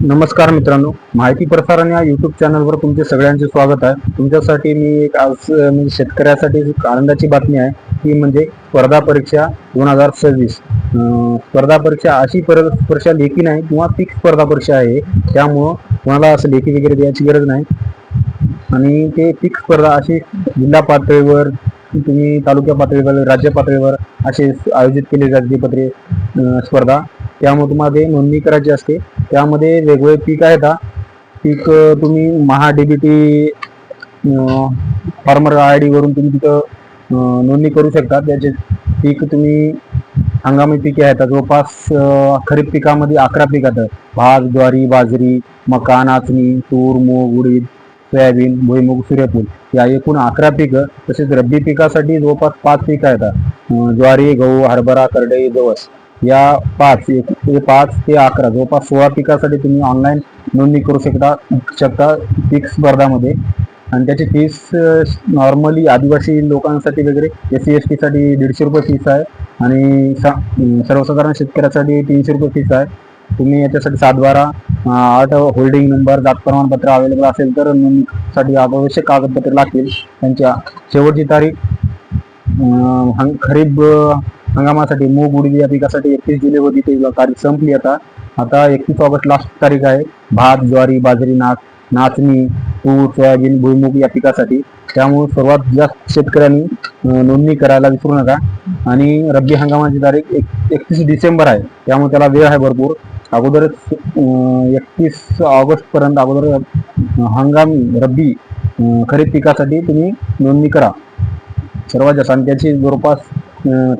नमस्कार मित्रांनो, माहिती प्रसारण या युट्यूब चॅनलवर तुमचे सगळ्यांचे स्वागत आहे. तुमच्यासाठी मी एक आज म्हणजे शेतकऱ्यासाठी एक आनंदाची बातमी आहे, ती म्हणजे स्पर्धा परीक्षा 2026. स्पर्धा परीक्षा अशी परीक्षा लेखी नाही किंवा फिक्स स्पर्धा परीक्षा आहे. त्यामुळं कोणाला असं लेखी वगैरे द्यायची गरज नाही. आणि ते फिक्स स्पर्धा अशी जिल्हा पातळीवर, तुम्ही तालुका पातळीवर, राज्य पातळीवर असे आयोजित केले जाते स्पर्धा. त्यामुळे तुम्हाला ते नोंदणी करायची असते. त्यामध्ये वेगवेगळे पीक आहेत. पीक तुम्ही महा डीबीटी फार्मर आय डी वरून तुम्ही तिथं नोंदणी करू शकता. त्याचे पीक तुम्ही हंगामी पिके आहेत. जवळपास खरीप पिकामध्ये 11 पीक आहेत. भात, ज्वारी, बाजरी, मका, नाचणी, तूर, मूग, उडीद, सोयाबीन, भुईमूग, सूर्यफूल या एकूण 11 पिकं. तसेच रब्बी पिकासाठी जवळपास 5 पिकं आहेत. ज्वारी, गहू, हरभरा, करडई, जवस या 5 ते 11 जवळपास 16 पिकासाठी तुम्ही ऑनलाईन नोंदणी करू शकता पीक स्पर्धामध्ये. आणि त्याची फीस नॉर्मली आदिवासी लोकांसाठी वगैरे SC ST साठी 150 रुपये फीस आहे आणि सर्वसाधारण शेतकऱ्यासाठी 300 रुपये फीस आहे. तुम्ही याच्यासाठी 7/12 होल्डिंग नंबर, जात प्रमाणपत्र अवेलेबल असेल तर नोंदणीसाठी आवश्यक कागदपत्रे लागतील. त्यांच्या शेवटची तारीख खरीप हंगामासाठी मूग, उडीद या पिकासाठी 31 जुलै होती. ती तारीख संपली. आता 31 ऑगस्ट लास्ट तारीख आहे भात, ज्वारी, बाजरी, नाचणी, तूर, सोयाबीन, भुईमूग या पिकासाठी. त्यामुळे सर्वात जास्त शेतकऱ्यांनी नोंदणी करायला विसरू नका. आणि रब्बी हंगामाची तारीख 31 डिसेंबर आहे. त्यामुळे त्याला वेळ आहे भरपूर. अगोदरच 31 ऑगस्ट पर्यंत अगोदर हंगामी रब्बी खरीप पिकासाठी तुम्ही नोंदणी करा सर्वात जास्त. आणि त्याची जवळपास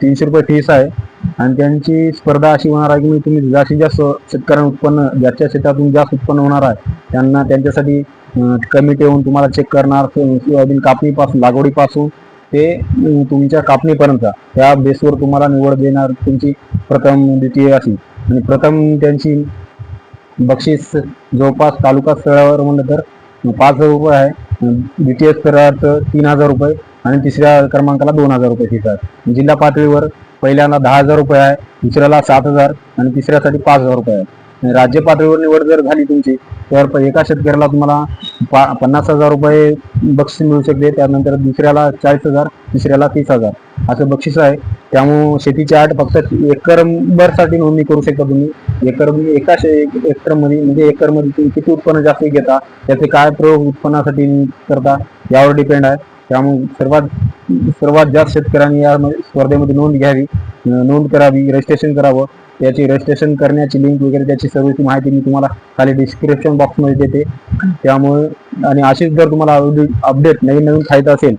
300 रुपये फीस आहे. आणि त्यांची स्पर्धा अशी होणार आहे की तुम्ही जास्तीत जास्त शेतकऱ्यांना उत्पन्न, ज्याच्या शेतातून जास्त उत्पन्न होणार आहे त्यांच्यासाठी कमिटी येऊन तुम्हाला चेक करणार. सोयाबीन कापणीपासून, लागवडीपासून ते तुमच्या कापणीपर्यंत त्या बेसवर तुम्हाला निवड देणार. तुमची प्रथम, द्वितीय अशी. आणि प्रथम त्यांची बक्षीस जवळपास तालुका स्तरावर म्हणलं तर 5,000 रुपये आहे. द्वितीय स्तरात 3,000 रुपये आणि तिसऱ्या क्रमांकाला 2,000 रुपये फीस आहे. जिल्हा पातळीवर पहिल्यांदा 10,000 रुपये आहे, दुसऱ्याला 7,000 आणि तिसऱ्यासाठी 5,000 रुपये आहे. राज्य पातळीवर निवड जर झाली तुमची तर एका शेतकऱ्याला तुम्हाला 50,000 रुपये बक्षीस मिळू शकते. त्यानंतर दुसऱ्याला 40,000, तिसऱ्याला 30,000 असं बक्षीस आहे. त्यामुळे शेतीची आट फक्त एकरभरसाठी नोंदणी करू शकता तुम्ही. एका एकरमध्ये म्हणजे एकरमध्ये तुम्ही किती उत्पन्न जास्त घेता, त्याचे काय प्रयोग उत्पन्नासाठी करता यावर डिपेंड आहे. त्यामुळे सर्वात जास्त शेतकऱ्यांनी या स्पर्धेमध्ये नोंद करावी, रजिस्ट्रेशन करावं. त्याची रजिस्ट्रेशन करण्याची लिंक वगैरे त्याची सर्वची माहिती मी तुम्हाला खाली डिस्क्रिप्शन बॉक्समध्ये देते. त्यामुळे आणि अशीच जर तुम्हाला अपडेट नवीन खायचं असेल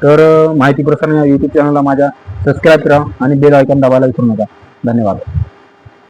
तर माहिती प्रसारण या युट्यूब चॅनलला माझ्या सबस्क्राईब करा आणि बेल आयकॉन दाबायला विसरू नका. धन्यवाद.